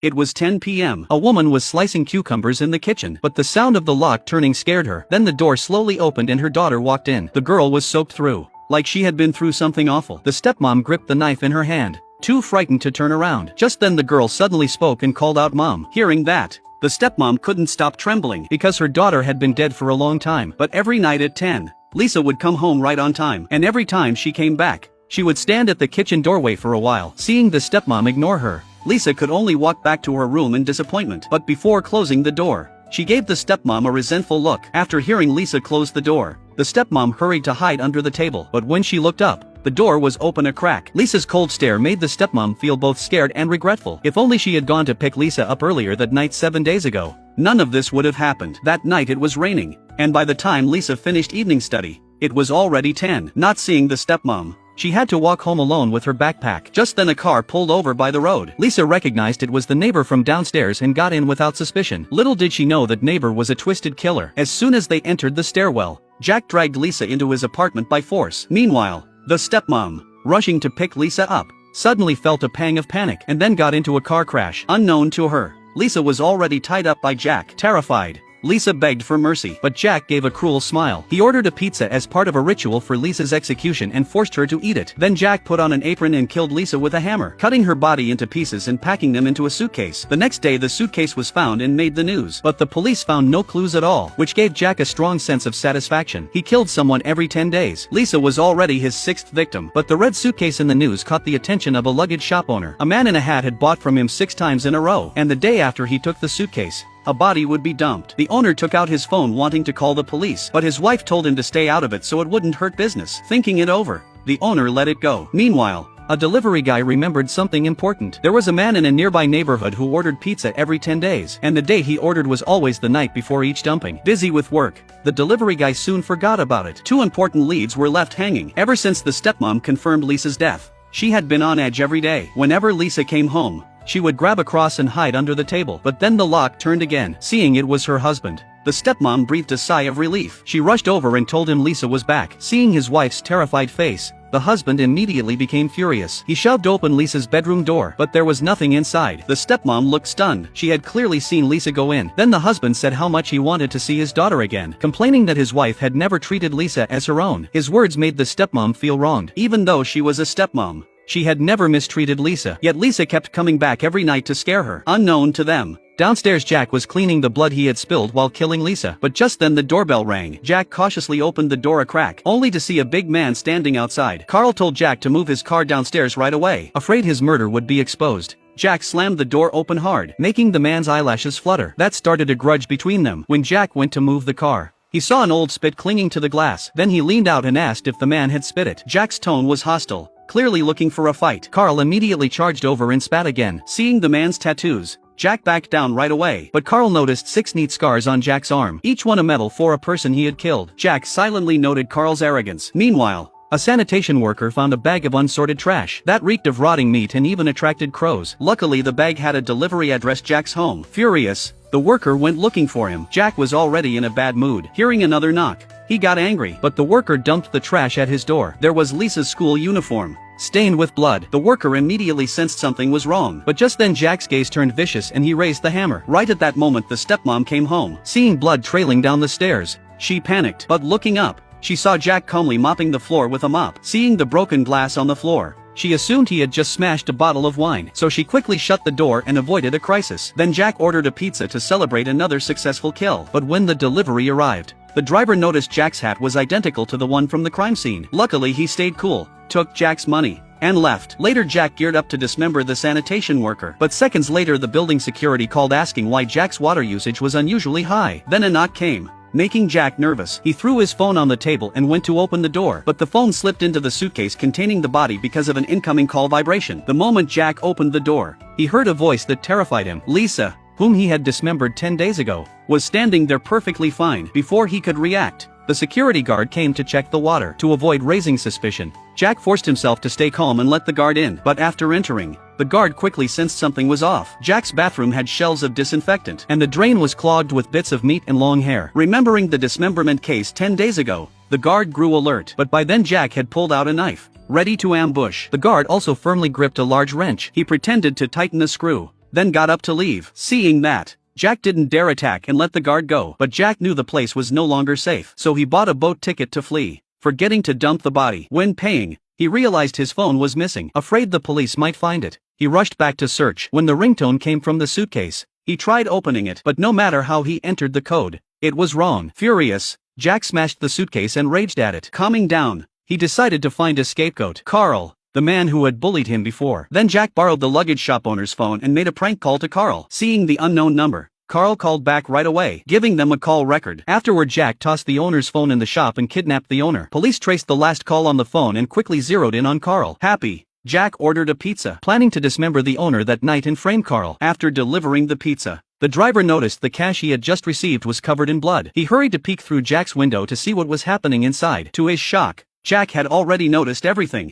It was 10 p.m. A woman was slicing cucumbers in the kitchen, but the sound of the lock turning scared her. Then the door slowly opened and her daughter walked in. The girl was soaked through, like she had been through something awful. The stepmom gripped the knife in her hand, too frightened to turn around. Just then the girl suddenly spoke and called out Mom. Hearing that, the stepmom couldn't stop trembling because her daughter had been dead for a long time. But every night at 10, Lisa would come home right on time, and every time she came back, she would stand at the kitchen doorway for a while. Seeing the stepmom ignore her, Lisa could only walk back to her room in disappointment. But before closing the door, she gave the stepmom a resentful look. After hearing Lisa close the door, the stepmom hurried to hide under the table. But when she looked up, the door was open a crack. Lisa's cold stare made the stepmom feel both scared and regretful. If only she had gone to pick Lisa up earlier that night 7 days ago, none of this would have happened. That night it was raining, and by the time Lisa finished evening study, it was already 10. Not seeing the stepmom, she had to walk home alone with her backpack. Just then a car pulled over by the road. Lisa recognized it was the neighbor from downstairs and got in without suspicion. Little did she know that neighbor was a twisted killer. As soon as they entered the stairwell, Jack dragged Lisa into his apartment by force. Meanwhile, the stepmom, rushing to pick Lisa up, suddenly felt a pang of panic and then got into a car crash. Unknown to her, Lisa was already tied up by Jack. Terrified, Lisa begged for mercy, but Jack gave a cruel smile. He ordered a pizza as part of a ritual for Lisa's execution and forced her to eat it. Then Jack put on an apron and killed Lisa with a hammer, cutting her body into pieces and packing them into a suitcase. The next day the suitcase was found and made the news, but the police found no clues at all, which gave Jack a strong sense of satisfaction. He killed someone every 10 days. Lisa was already his 6th victim, but the red suitcase in the news caught the attention of a luggage shop owner. A man in a hat had bought from him 6 times in a row, and the day after he took the suitcase, a body would be dumped. The owner took out his phone wanting to call the police, but his wife told him to stay out of it so it wouldn't hurt business. Thinking it over, the owner let it go. Meanwhile, a delivery guy remembered something important. There was a man in a nearby neighborhood who ordered pizza every 10 days, and the day he ordered was always the night before each dumping. Busy with work, the delivery guy soon forgot about it. 2 important leads were left hanging. Ever since the stepmom confirmed Lisa's death, she had been on edge every day. Whenever Lisa came home, she would grab a cross and hide under the table. But then the lock turned again. Seeing it was her husband, the stepmom breathed a sigh of relief. She rushed over and told him Lisa was back. Seeing his wife's terrified face, the husband immediately became furious. He shoved open Lisa's bedroom door, but there was nothing inside. The stepmom looked stunned. She had clearly seen Lisa go in. Then the husband said how much he wanted to see his daughter again, complaining that his wife had never treated Lisa as her own. His words made the stepmom feel wronged. Even though she was a stepmom, she had never mistreated Lisa. Yet Lisa kept coming back every night to scare her. Unknown to them, downstairs Jack was cleaning the blood he had spilled while killing Lisa. But just then the doorbell rang. Jack cautiously opened the door a crack, only to see a big man standing outside. Carl told Jack to move his car downstairs right away. Afraid his murder would be exposed, Jack slammed the door open hard, making the man's eyelashes flutter. That started a grudge between them. When Jack went to move the car, he saw an old spit clinging to the glass. Then he leaned out and asked if the man had spit it. Jack's tone was hostile, clearly looking for a fight. Carl immediately charged over and spat again. Seeing the man's tattoos, Jack backed down right away. But Carl noticed 6 neat scars on Jack's arm, each one a medal for a person he had killed. Jack silently noted Carl's arrogance. Meanwhile, a sanitation worker found a bag of unsorted trash that reeked of rotting meat and even attracted crows. Luckily the bag had a delivery address: Jack's home. Furious, the worker went looking for him. Jack was already in a bad mood. Hearing another knock, he got angry, but the worker dumped the trash at his door. There was Lisa's school uniform, stained with blood. The worker immediately sensed something was wrong, but just then Jack's gaze turned vicious and he raised the hammer. Right at that moment the stepmom came home. Seeing blood trailing down the stairs, she panicked, but looking up, she saw Jack calmly mopping the floor with a mop. Seeing the broken glass on the floor, she assumed he had just smashed a bottle of wine, so she quickly shut the door and avoided a crisis. Then Jack ordered a pizza to celebrate another successful kill. But when the delivery arrived, the driver noticed Jack's hat was identical to the one from the crime scene. Luckily he stayed cool, took Jack's money, and left. Later Jack geared up to dismember the sanitation worker, but seconds later the building security called asking why Jack's water usage was unusually high. Then a knock came, making Jack nervous. He threw his phone on the table and went to open the door, but the phone slipped into the suitcase containing the body because of an incoming call vibration. The moment Jack opened the door, he heard a voice that terrified him. Lisa, whom he had dismembered 10 days ago, was standing there perfectly fine. Before he could react, the security guard came to check the water. To avoid raising suspicion, Jack forced himself to stay calm and let the guard in. But after entering, the guard quickly sensed something was off. Jack's bathroom had shells of disinfectant, and the drain was clogged with bits of meat and long hair. Remembering the dismemberment case 10 days ago, the guard grew alert. But by then Jack had pulled out a knife, ready to ambush. The guard also firmly gripped a large wrench. He pretended to tighten a screw, then got up to leave. Seeing that, Jack didn't dare attack and let the guard go. But Jack knew the place was no longer safe, so he bought a boat ticket to flee, forgetting to dump the body. When paying, he realized his phone was missing. Afraid the police might find it, he rushed back to search. When the ringtone came from the suitcase, he tried opening it, but no matter how he entered the code, it was wrong. Furious, Jack smashed the suitcase and raged at it. Calming down, he decided to find a scapegoat. Carl, the man who had bullied him before. Then Jack borrowed the luggage shop owner's phone and made a prank call to Carl. Seeing the unknown number, Carl called back right away, giving them a call record. Afterward, Jack tossed the owner's phone in the shop and kidnapped the owner. Police traced the last call on the phone and quickly zeroed in on Carl. Happy, Jack ordered a pizza, planning to dismember the owner that night and frame Carl. After delivering the pizza, the driver noticed the cash he had just received was covered in blood. He hurried to peek through Jack's window to see what was happening inside. To his shock, Jack had already noticed everything.